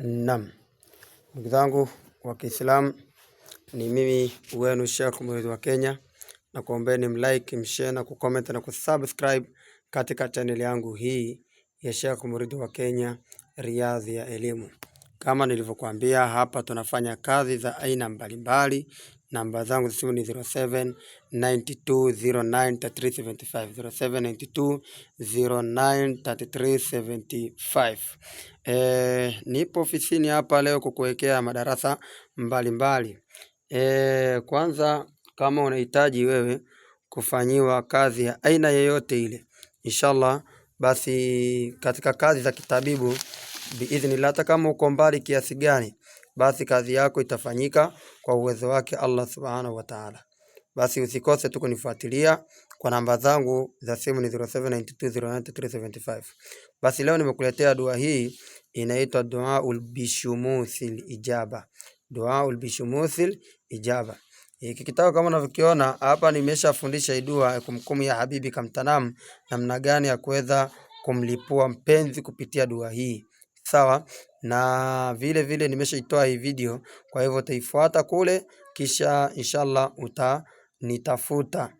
Naam, ndugu zangu wa Kiislamu, ni mimi wenu Sheikh Muridhi wa Kenya, na kuombeni mlike, mshare na kucomment na kusubscribe katika channel yangu hii ya Sheikh Muridhi wa Kenya, Riadhi ya Elimu. Kama nilivyokuambia, hapa tunafanya kazi za aina mbalimbali. Namba zangu simu ni 0792093375, 0792093375. Nipo ofisini hapa leo kukuwekea madarasa mbalimbali. Kwanza, kama unahitaji wewe kufanyiwa kazi ya aina yoyote ile, inshallah, basi katika kazi za kitabibu biidhnillah, hata kama uko mbali kiasi gani, basi kazi yako itafanyika kwa uwezo wake Allah subhanahu wa ta'ala. Basi usikose tu kunifuatilia kwa namba zangu za simu ni 0792093375. Basi leo nimekuletea dua hii, inaitwa Duaul Bishumuthil Ijaba. Duaul Bishumuthil Ijaba. Hiki kitabu kama unavyokiona hapa, nimeshafundisha hii dua kumkumu ya habibi kamtanam, namna gani ya kuweza kumlipua mpenzi kupitia dua hii. Sawa, na vile vile nimeshaitoa hii video, kwa hivyo utaifuata kule, kisha inshallah utanitafuta.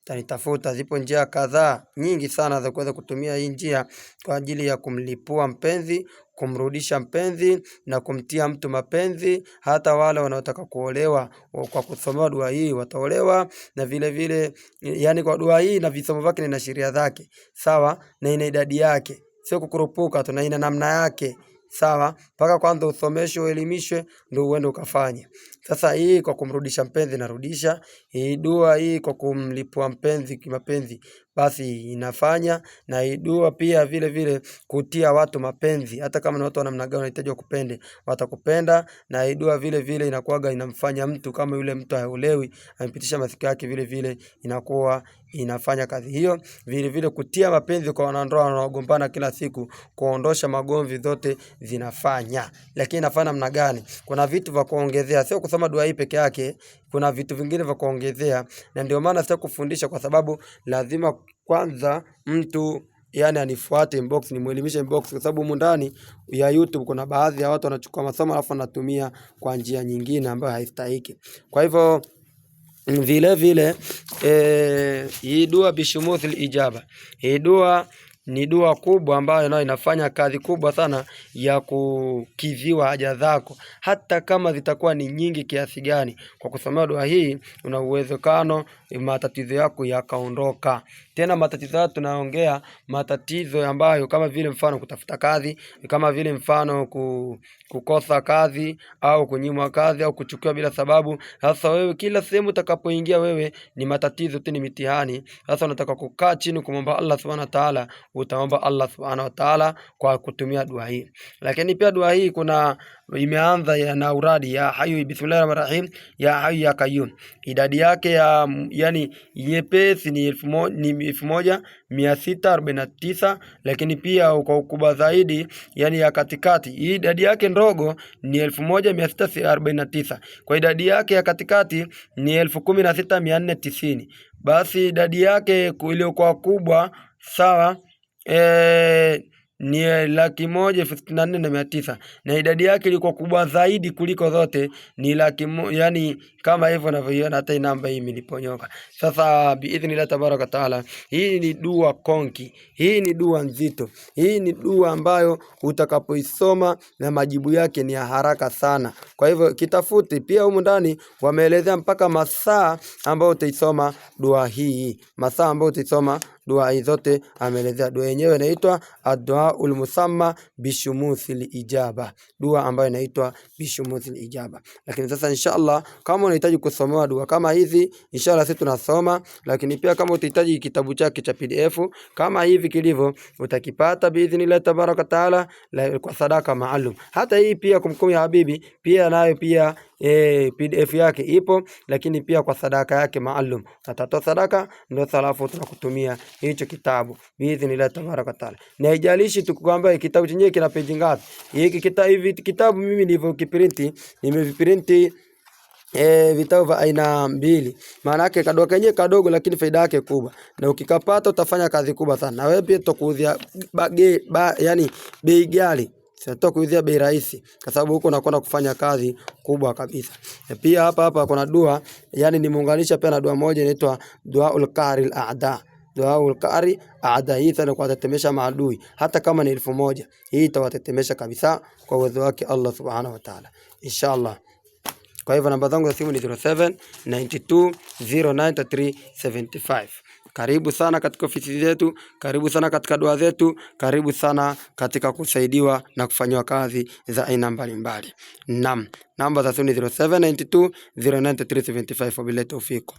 Utanitafuta. Zipo njia kadhaa nyingi sana za kuweza kutumia hii njia kwa ajili ya kumlipua mpenzi, kumrudisha mpenzi na kumtia mtu mapenzi. Hata wale wanaotaka kuolewa kwa kusoma dua hii wataolewa, na vile vile yani kwa dua hii na visomo vyake na sheria zake. Sawa, na ina idadi yake, sio kukurupuka, tuna ina namna yake. Sawa, mpaka kwanza usomeshwe, uelimishwe, ndio uende ukafanye. Sasa hii kwa kumrudisha mpenzi narudisha, hii dua hii kwa kumlipua mpenzi kimapenzi basi inafanya, na hii dua pia vile vile kutia watu mapenzi. Hata kama ni watu wa namna gani wanahitaji wakupende, watakupenda. Na hii dua vile vile inakuwaga inamfanya mtu, kama yule mtu haolewi, amepitisha masikio yake, vile vile inakuwa inafanya kazi hiyo. Vile vile kutia mapenzi kwa wanandoa wanaogombana kila siku, kuondosha magomvi, zote zinafanya. Lakini inafanya namna gani? Kuna vitu vya kuongezea, sio kusoma dua hii peke yake, kuna vitu vingine vya kuongezea. Na ndio maana sitaki kufundisha, kwa sababu lazima kwanza mtu anifuate inbox, nimuelimishe inbox, kwa sababu humu ndani ya YouTube kuna baadhi ya watu wanachukua masomo alafu wanatumia kwa njia nyingine ambayo haistahiki. Kwa hivyo vile vile hii dua Bishumuthil Ijaba, hii dua ni dua kubwa ambayo nayo inafanya kazi kubwa sana ya kukidhiwa haja zako, hata kama zitakuwa ni nyingi kiasi gani. Kwa kusomea dua hii una uwezekano matatizo yako yakaondoka. Tena matatizo haya tunaongea matatizo ambayo kama vile mfano kutafuta kazi, kama vile mfano kukosa kazi, au kunyimwa kazi, au kuchukiwa bila sababu. Sasa wewe kila sehemu utakapoingia wewe ni matatizo tu, ni mitihani. Sasa unataka kukaa chini kumomba Allah subhanahu wa ta'ala, utaomba Allah subhanahu wa ta'ala kwa kutumia dua hii. Lakini pia dua hii kuna imeanza na uradi ya hayu bismillahirrahmanirrahim, ya hayu ya qayyum. Idadi yake ya nyepesi ni 1649, lakini pia kwa ukubwa zaidi ya katikati, hii idadi yake ndogo ni 1649. Kwa idadi yake ya katikati ni 16490. Basi idadi yake iliyokuwa kubwa, sawa, ni 164,900, na idadi yake ilikuwa kubwa zaidi kuliko zote ni kama hivyo unavyoiona, hata namba hii imeliponyoka. Sasa biidhnillah tabaraka taala, hii ni dua konki, hii ni dua nzito, hii ni dua ambayo utakapoisoma na majibu yake ni ya haraka sana. Kwa hivyo kitafuti. Pia humu ndani wameelezea mpaka masaa ambayo utaisoma dua hii, masaa ambayo utaisoma dua hii zote ameelezea. Dua yenyewe inaitwa Ad-Duaul Musamma Bishumuthil Ijaba, dua ambayo inaitwa Bishumuthil Ijaba. Lakini sasa inshallah, kama unahitaji kusomewa dua kama hizi, inshallah sisi tunasoma. Lakini pia kama utahitaji kitabu chake cha PDF kama hivi kilivyo, utakipata biidhnillah tabaraka taala kwa sadaka maalum. Hata hii pia kumkumu ya habibi pia nayo pia PDF yake ipo, lakini pia kwa sadaka yake maalum. Utatoa sadaka ndio salafu tunakutumia hicho kitabu biidhnillah tabaraka taala. Na haijalishi tukukwambia kitabu chenyewe kina page ngapi. Hiki kitabu mimi nimeviprinti vitabu vya aina mbili. Maana yake kadogo kenyewe kadogo, lakini faida yake kubwa, na ukikapata utafanya kazi kubwa sana. Na wewe pia tutakuuzia bei ghali. Sitatoa kuuzia bei rahisi kwa sababu huko nakwenda kufanya kazi kubwa kabisa. Pia hapa kuna dua, yani nimeunganisha pia na dua moja inaitwa Duaul Qari al-A'da. Duaul Qari A'da, hii sana kwa kutetemesha maadui, hata kama ni 1000, hii itawatetemesha kabisa kwa uwezo wake Allah subhanahu wa ta'ala, inshallah. Kwa hivyo namba zangu za simu ni 0792093375. Karibu sana katika ofisi zetu, karibu sana katika dua zetu, karibu sana katika kusaidiwa na kufanywa kazi za aina mbalimbali. Naam, namba za simu ni 0792093375. Wabillahi tawfik.